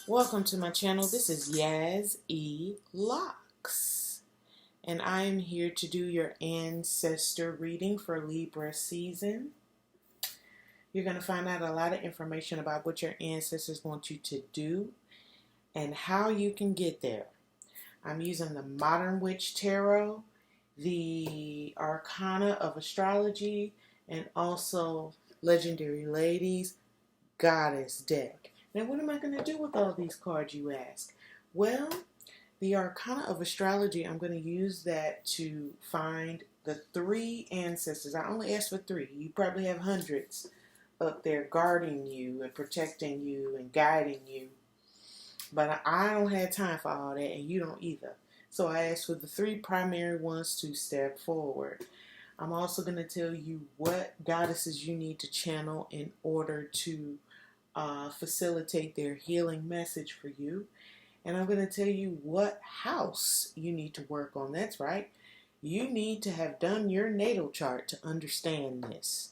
Welcome to my channel. This is Yaz E. Locks, and I'm here to do your ancestor reading for Libra season. You're going to find out a lot of information about what your ancestors want you to do and how you can get there. I'm using the Modern Witch Tarot, the Arcana of Astrology, and also Legendary Ladies Goddess deck. Now, what am I going to do with all these cards, you ask? Well, the Arcana of Astrology, I'm going to use that to find the three ancestors. I only asked for three. You probably have hundreds up there guarding you and protecting you and guiding you. But I don't have time for all that, and you don't either. So I asked for the three primary ones to step forward. I'm also going to tell you what goddesses you need to channel in order to facilitate their healing message for you. And I'm going to tell you what house you need to work on. That's right. You need to have done your natal chart to understand this.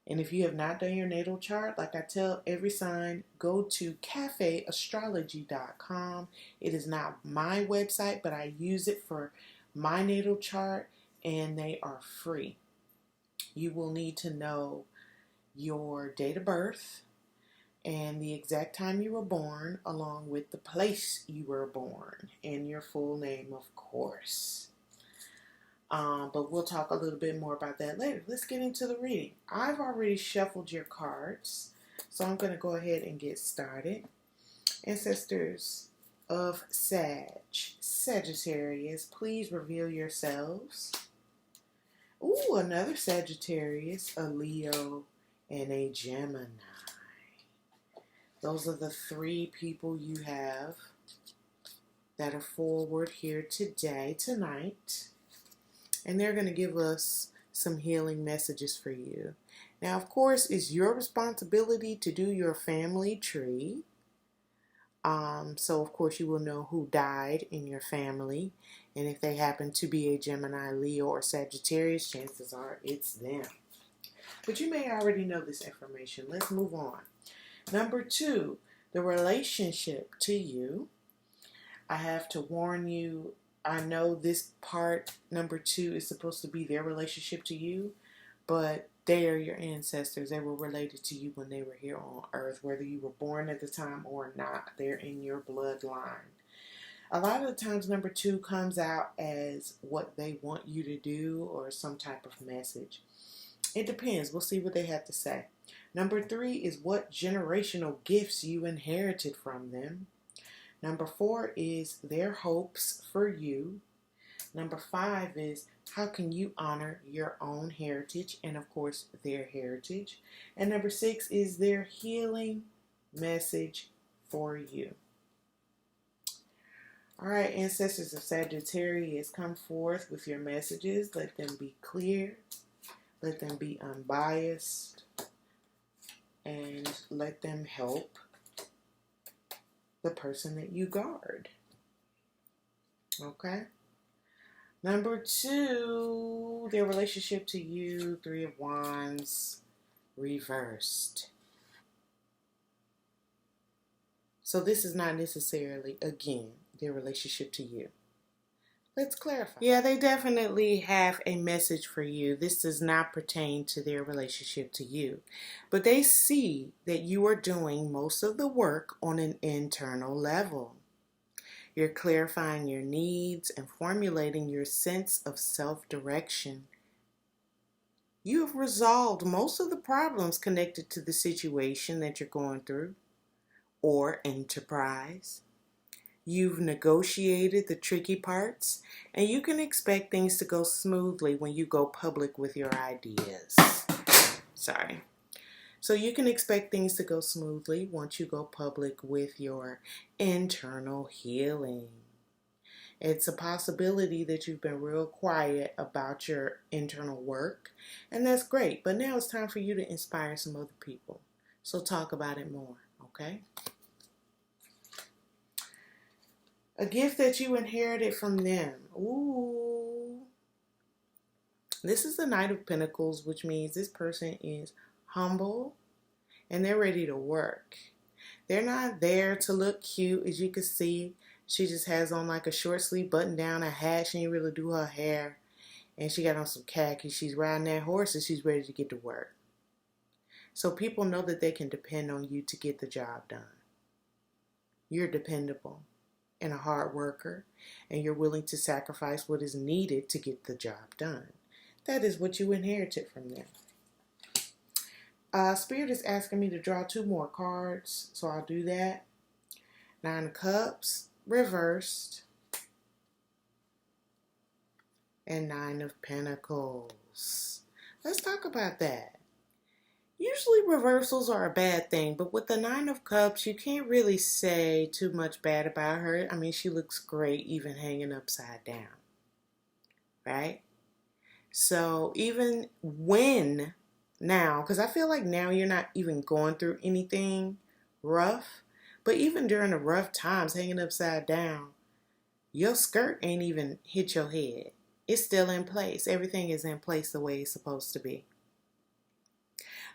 And if you have not done your natal chart, like I tell every sign, go to cafeastrology.com. It is not my website, but I use it for my natal chart, and they are free. You will need to know your date of birth and the exact time you were born, along with the place you were born, and your full name, of course. But we'll talk a little bit more about that later. Let's get into the reading. I've already shuffled your cards, so I'm going to go ahead and get started. Ancestors of Sagittarius, please reveal yourselves. Ooh, another Sagittarius, a Leo, and a Gemini. Those are the three people you have that are forward here today, tonight. And they're going to give us some healing messages for you. Now, of course, it's your responsibility to do your family tree. So, of course, you will know who died in your family. And if they happen to be a Gemini, Leo, or Sagittarius, chances are it's them. But you may already know this information. Let's move on. Number 2, the relationship to you. I have to warn you, I know this part, number 2, is supposed to be their relationship to you, but they are your ancestors. They were related to you when they were here on earth, whether you were born at the time or not. They're in your bloodline. A lot of the times, number 2 comes out as what they want you to do or some type of message. It depends. We'll see what they have to say. Number 3 is what generational gifts you inherited from them. Number 4 is their hopes for you. Number 5 is how can you honor your own heritage and, of course, their heritage. And number 6 is their healing message for you. All right, ancestors of Sagittarius, come forth with your messages. Let them be clear. Let them be unbiased. And let them help the person that you guard. Okay? Number 2, their relationship to you, 3 of Wands, reversed. So this is not necessarily, again, their relationship to you. Let's clarify. Yeah, they definitely have a message for you. This does not pertain to their relationship to you. But they see that you are doing most of the work on an internal level. You're clarifying your needs and formulating your sense of self-direction. You have resolved most of the problems connected to the situation that you're going through or enterprise. You've negotiated the tricky parts, and you can expect things to go smoothly when you go public with your ideas. So you can expect things to go smoothly once you go public with your internal healing. It's a possibility that you've been real quiet about your internal work, and that's great. But now it's time for you to inspire some other people. So talk about it more, okay? A gift that you inherited from them. Ooh. This is the Knight of Pentacles, which means this person is humble and they're ready to work. They're not there to look cute, as you can see. She just has on like a short sleeve button down, a hat. She ain't really do her hair. And she got on some khaki. She's riding that horse and she's ready to get to work. So people know that they can depend on you to get the job done. You're dependable and a hard worker, and you're willing to sacrifice what is needed to get the job done. That is what you inherited from them. Spirit is asking me to draw 2 more cards, so I'll do that. 9 of Cups, reversed, and 9 of Pentacles. Let's talk about that. Usually reversals are a bad thing, but with the 9 of Cups, you can't really say too much bad about her. I mean, she looks great even hanging upside down, right? So even when now, because I feel like now you're not even going through anything rough, but even during the rough times hanging upside down, your skirt ain't even hit your head. It's still in place. Everything is in place the way it's supposed to be.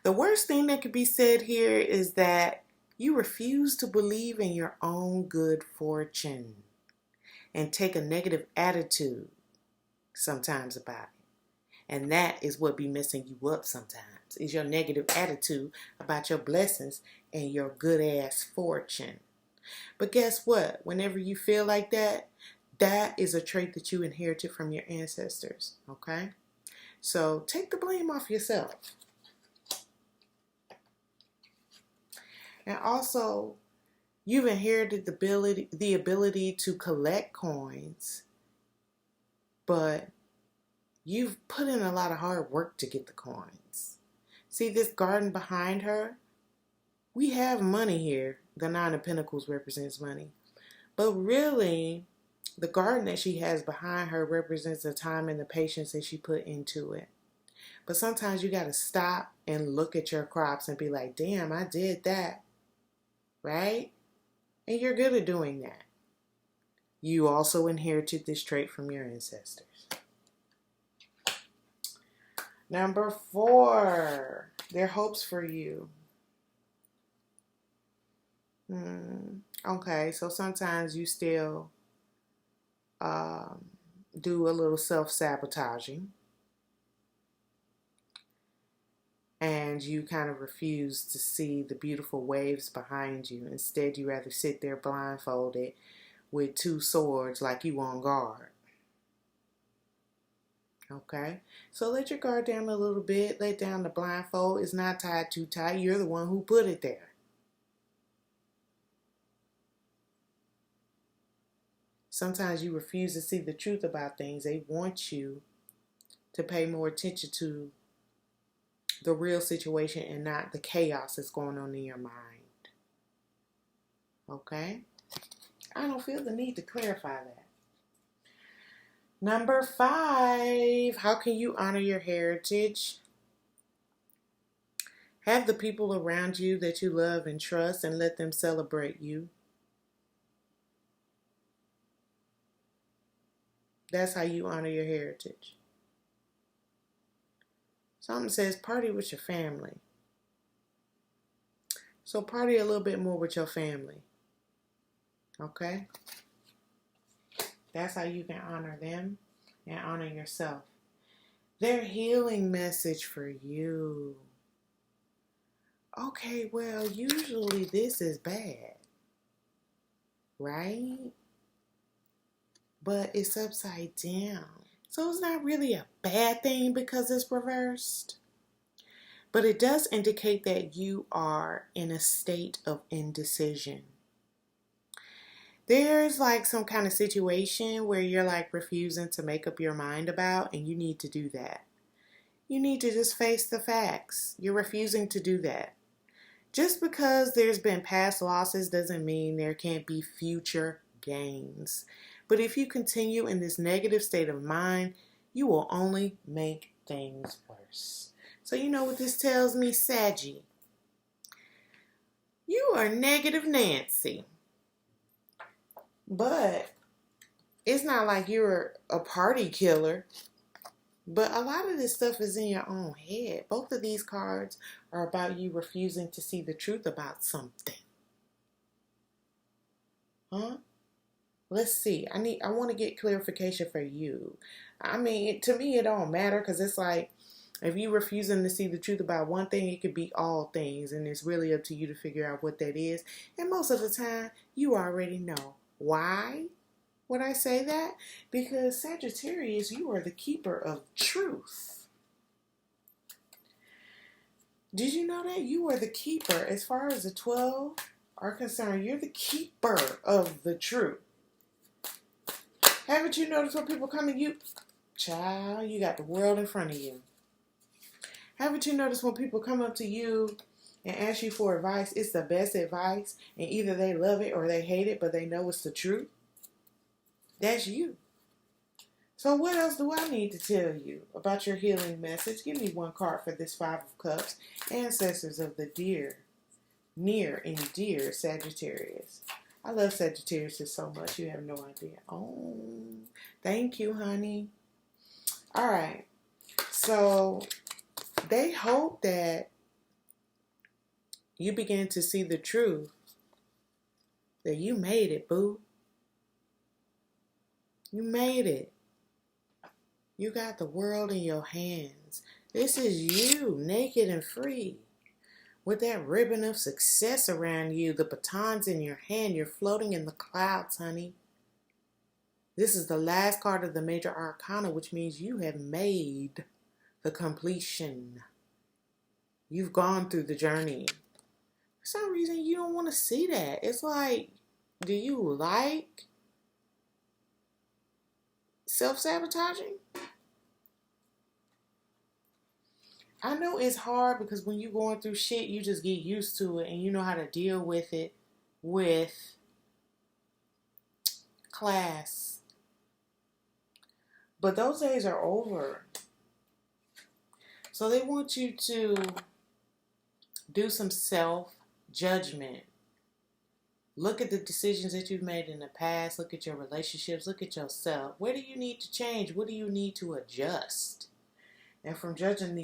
The worst thing that could be said here is that you refuse to believe in your own good fortune and take a negative attitude sometimes about it. And that is what be messing you up sometimes, is your negative attitude about your blessings and your good ass fortune. But guess what? Whenever you feel like that, that is a trait that you inherited from your ancestors, okay? So take the blame off yourself. And also, you've inherited the ability to collect coins, but you've put in a lot of hard work to get the coins. See this garden behind her? We have money here. The 9 of Pentacles represents money. But really, the garden that she has behind her represents the time and the patience that she put into it. But sometimes you got to stop and look at your crops and be like, damn, I did that. Right? And you're good at doing that. You also inherited this trait from your ancestors. Number 4, their hopes for you. Okay, so sometimes you still do a little self-sabotaging. And you kind of refuse to see the beautiful waves behind you. Instead, you rather sit there blindfolded with 2 swords like you on guard. Okay? So let your guard down a little bit. Let down the blindfold. It's not tied too tight. You're the one who put it there. Sometimes you refuse to see the truth about things. They want you to pay more attention to the real situation and not the chaos that's going on in your mind. Okay? I don't feel the need to clarify that. Number 5, how can you honor your heritage? Have the people around you that you love and trust and let them celebrate you. That's how you honor your heritage. Something says party with your family. So party a little bit more with your family. Okay? That's how you can honor them and honor yourself. Their healing message for you. Okay, well, usually this is bad. Right? But it's upside down. So it's not really a bad thing because it's reversed. But it does indicate that you are in a state of indecision. There's like some kind of situation where you're like refusing to make up your mind about, and you need to do that. You need to just face the facts. You're refusing to do that. Just because there's been past losses doesn't mean there can't be future gains. But if you continue in this negative state of mind, you will only make things worse. So you know what this tells me, Saggy? You are negative Nancy. But it's not like you're a party killer. But a lot of this stuff is in your own head. Both of these cards are about you refusing to see the truth about something. Huh? Let's see. I want to get clarification for you. I mean, to me, it don't matter because it's like if you refusing to see the truth about one thing, it could be all things, and it's really up to you to figure out what that is. And most of the time, you already know. Why would I say that? Because Sagittarius, you are the keeper of truth. Did you know that? You are the keeper. As far as the 12 are concerned, you're the keeper of the truth. Haven't you noticed when people come to you? Child, you got the world in front of you. Haven't you noticed when people come up to you and ask you for advice, it's the best advice, and either they love it or they hate it, but they know it's the truth? That's you. So what else do I need to tell you about your healing message? Give me one card for this Five of Cups. Ancestors of the dear, near and dear Sagittarius. I love Sagittarius so much, you have no idea. Oh, thank you, honey. All right. So they hope that you begin to see the truth, that you made it, boo. You made it. You got the world in your hands. This is you, naked and free. With that ribbon of success around you, the batons in your hand, you're floating in the clouds, honey. This is the last card of the major arcana, which means you have made the completion. You've gone through the journey. For some reason, you don't want to see that. It's like, do you like self-sabotaging? I know it's hard because when you're going through shit, you just get used to it and you know how to deal with it with class. But those days are over. So they want you to do some self-judgment. Look at the decisions that you've made in the past. Look at your relationships. Look at yourself. Where do you need to change? What do you need to adjust? And from judging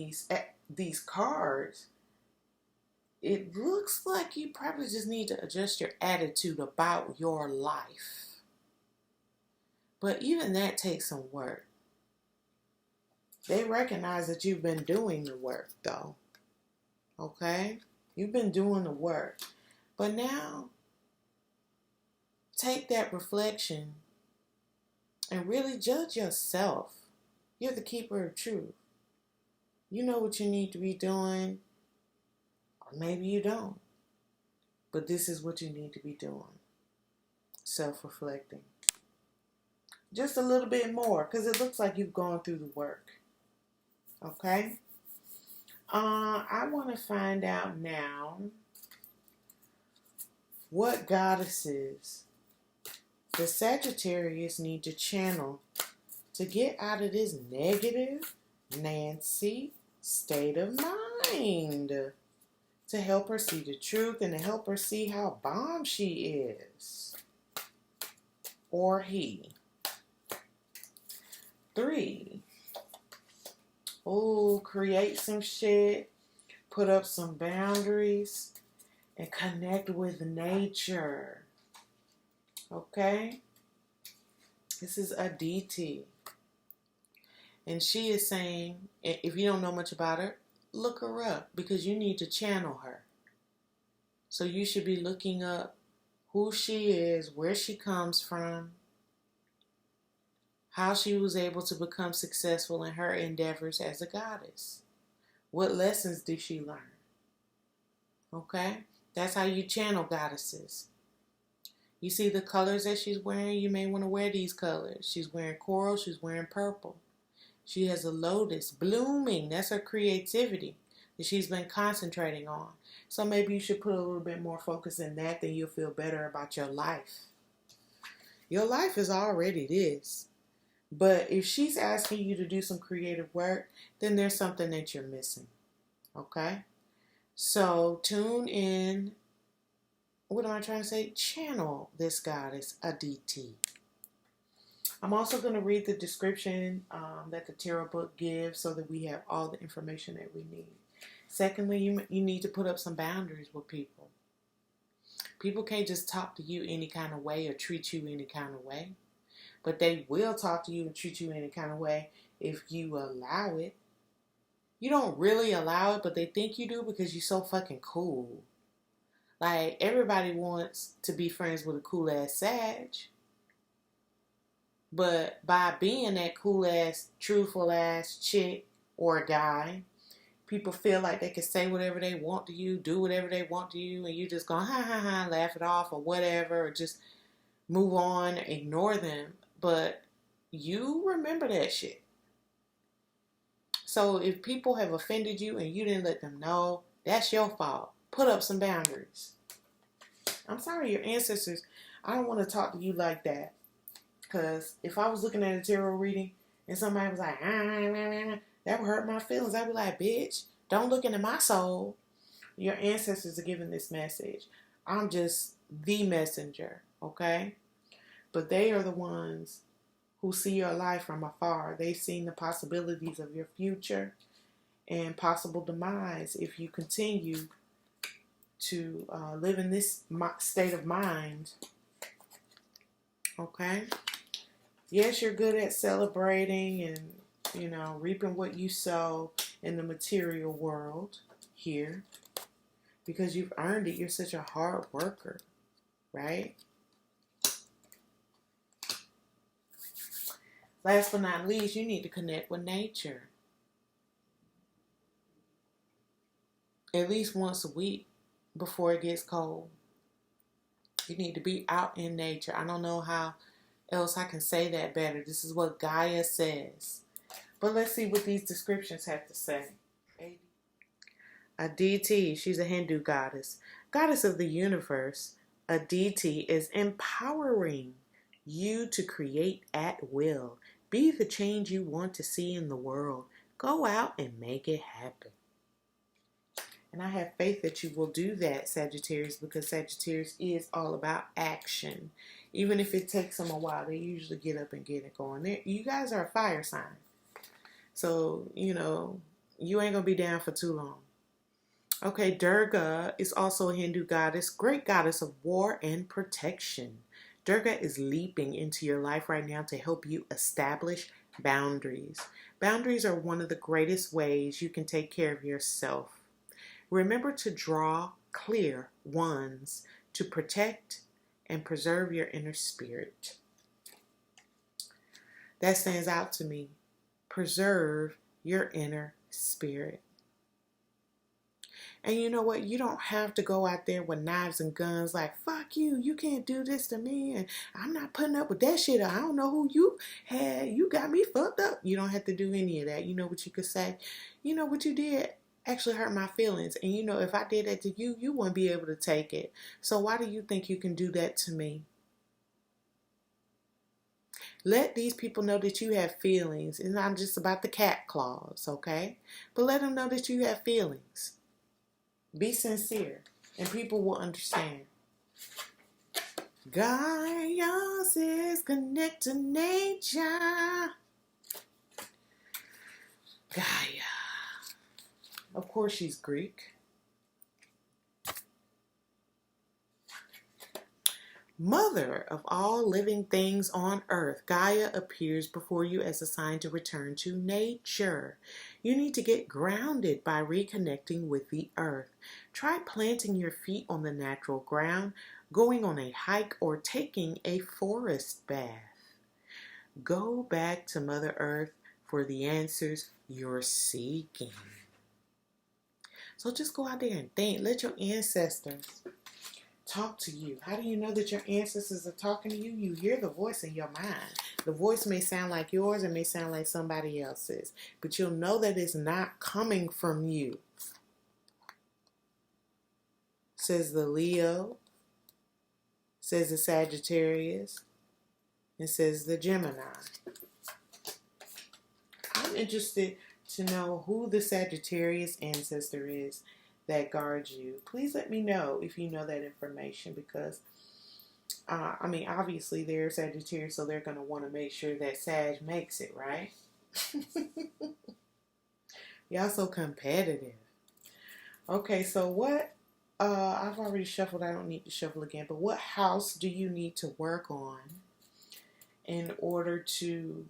these cards, it looks like you probably just need to adjust your attitude about your life. But even that takes some work. They recognize that you've been doing the work, though. Okay? You've been doing the work. But now, take that reflection and really judge yourself. You're the keeper of truth. You know what you need to be doing, or maybe you don't. But this is what you need to be doing. Self-reflecting. Just a little bit more, because it looks like you've gone through the work. Okay? I want to find out now what goddesses the Sagittarius need to channel to get out of this negative Nancy state of mind, to help her see the truth and to help her see how bomb she is, or he. 3. Oh, create some shit, put up some boundaries, and connect with nature. Okay? This is Aditi. And she is saying, if you don't know much about her, look her up because you need to channel her. So you should be looking up who she is, where she comes from, how she was able to become successful in her endeavors as a goddess. What lessons did she learn? Okay? That's how you channel goddesses. You see the colors that she's wearing? You may want to wear these colors. She's wearing coral. She's wearing purple. She has a lotus blooming. That's her creativity that she's been concentrating on. So maybe you should put a little bit more focus in that, then you'll feel better about your life. Your life is already this. But if she's asking you to do some creative work, then there's something that you're missing. Okay? So tune in. What am I trying to say? Channel this goddess, Aditi. I'm also going to read the description that the tarot book gives so that we have all the information that we need. Secondly, you need to put up some boundaries with people. People can't just talk to you any kind of way or treat you any kind of way. But they will talk to you and treat you any kind of way if you allow it. You don't really allow it, but they think you do because you're so fucking cool. Like, everybody wants to be friends with a cool-ass Sag. But by being that cool-ass, truthful-ass chick or guy, people feel like they can say whatever they want to you, do whatever they want to you, and you just go, ha, ha, ha, laugh it off or whatever, or just move on, ignore them. But you remember that shit. So if people have offended you and you didn't let them know, that's your fault. Put up some boundaries. I'm sorry, your ancestors, I don't want to talk to you like that. Because if I was looking at a tarot reading and somebody was like, that would hurt my feelings. I'd be like, bitch, don't look into my soul. Your ancestors are giving this message. I'm just the messenger, okay? But they are the ones who see your life from afar. They've seen the possibilities of your future and possible demise if you continue to live in this state of mind. Okay? Yes, you're good at celebrating and, you know, reaping what you sow in the material world here because you've earned it. You're such a hard worker, right? Last but not least, you need to connect with nature. At least once a week before it gets cold. You need to be out in nature. I don't know how else I can say that better. This is what Gaia says. But let's see what these descriptions have to say. Aditi, she's a Hindu goddess. Goddess of the universe. Aditi is empowering you to create at will. Be the change you want to see in the world. Go out and make it happen. And I have faith that you will do that, Sagittarius, because Sagittarius is all about action. Even if it takes them a while, they usually get up and get it going. You guys are a fire sign. So, you know, you ain't going to be down for too long. Okay, Durga is also a Hindu goddess, great goddess of war and protection. Durga is leaping into your life right now to help you establish boundaries. Boundaries are one of the greatest ways you can take care of yourself. Remember to draw clear ones to protect and preserve your inner spirit. That stands out to me. Preserve your inner spirit. And you know what? You don't have to go out there with knives and guns like, fuck you, you can't do this to me, and I'm not putting up with that shit. I don't know who you had. You got me fucked up. You don't have to do any of that. You know what you could say? You know what you did actually hurt my feelings. And you know, if I did that to you, you wouldn't be able to take it. So why do you think you can do that to me? Let these people know that you have feelings. It's not just about the cat claws, okay? But let them know that you have feelings. Be sincere, and people will understand. Gaia says connect to nature. Gaia. Of course she's Greek. Mother of all living things on earth, Gaia appears before you as a sign to return to nature. You need to get grounded by reconnecting with the earth. Try planting your feet on the natural ground, going on a hike, or taking a forest bath. Go back to Mother Earth for the answers you're seeking. So just go out there and think. Let your ancestors talk to you. How do you know that your ancestors are talking to you? You hear the voice in your mind. The voice may sound like yours, it may sound like somebody else's, but you'll know that it's not coming from you. Says the Leo, says the Sagittarius, and says the Gemini. I'm interested to know who the Sagittarius ancestor is that guards you. Please let me know if you know that information, because I mean, obviously they're Sagittarius, so they're going to want to make sure that Sag makes it, right? Y'all so competitive. Okay, so what I've already shuffled. I don't need to shuffle again. But what house do you need to work on in order to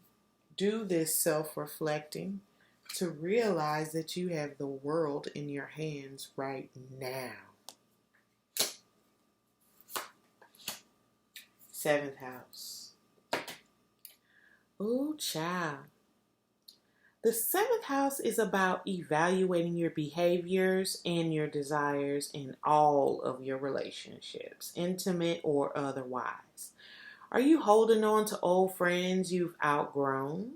do this self-reflecting, to realize that you have the world in your hands right now? Seventh house. Ooh, child. The seventh house is about evaluating your behaviors and your desires in all of your relationships, intimate or otherwise. Are you holding on to old friends you've outgrown?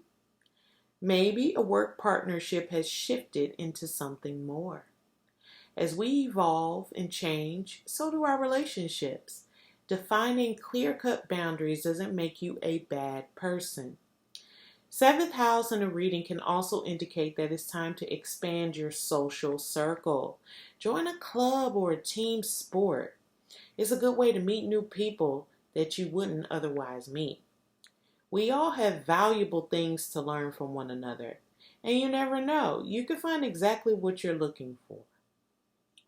Maybe a work partnership has shifted into something more. As we evolve and change, so do our relationships. Defining clear-cut boundaries doesn't make you a bad person. Seventh house in a reading can also indicate that it's time to expand your social circle. Join a club or a team sport. It's a good way to meet new people that you wouldn't otherwise meet. We all have valuable things to learn from one another. And you never know. You can find exactly what you're looking for.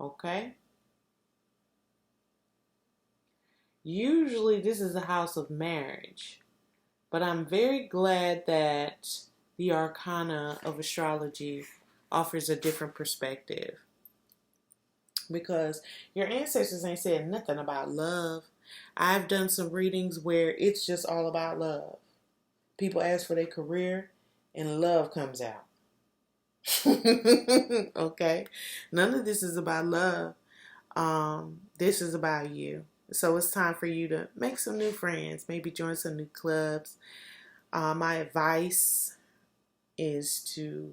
Okay? Usually this is a house of marriage. But I'm very glad that the arcana of astrology offers a different perspective. Because your ancestors ain't said nothing about love. I've done some readings where it's just all about love. People ask for their career and love comes out. Okay? None of this is about love. This is about you. So it's time for you to make some new friends, maybe join some new clubs. My advice is to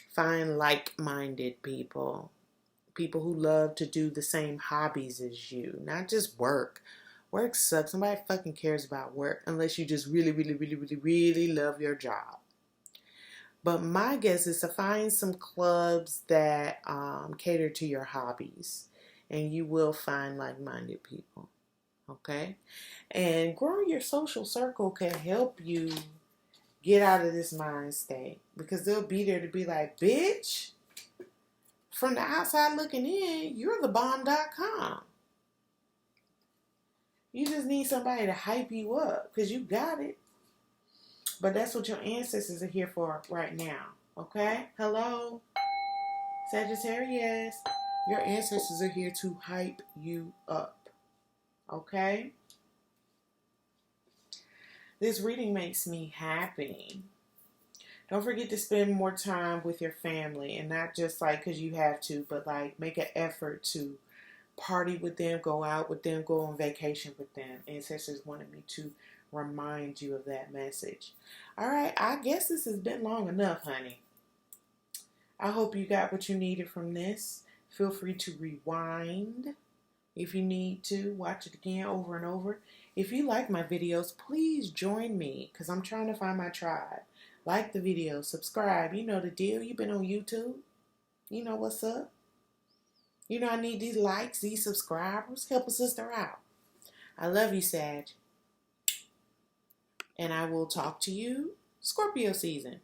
find like-minded people, people who love to do the same hobbies as you, not just work. Work sucks. Nobody fucking cares about work unless you just really, really, really, really, really love your job. But my guess is to find some clubs that cater to your hobbies. And you will find like-minded people, okay? And growing your social circle can help you get out of this mind state. Because they'll be there to be like, bitch, from the outside looking in, you're the bomb.com. You just need somebody to hype you up because you got it. But that's what your ancestors are here for right now, okay? Hello? Sagittarius. Your ancestors are here to hype you up. Okay? This reading makes me happy. Don't forget to spend more time with your family. And not just like because you have to, but like make an effort to party with them, go out with them, go on vacation with them. Ancestors wanted me to remind you of that message. All right, I guess this has been long enough, honey. I hope you got what you needed from this. Feel free to rewind if you need to. Watch it again over and over. If you like my videos, please join me because I'm trying to find my tribe. Like the video, subscribe. You know the deal. You've been on YouTube. You know what's up. You know I need these likes, these subscribers. Help a sister out. I love you, Sag. And I will talk to you Scorpio season.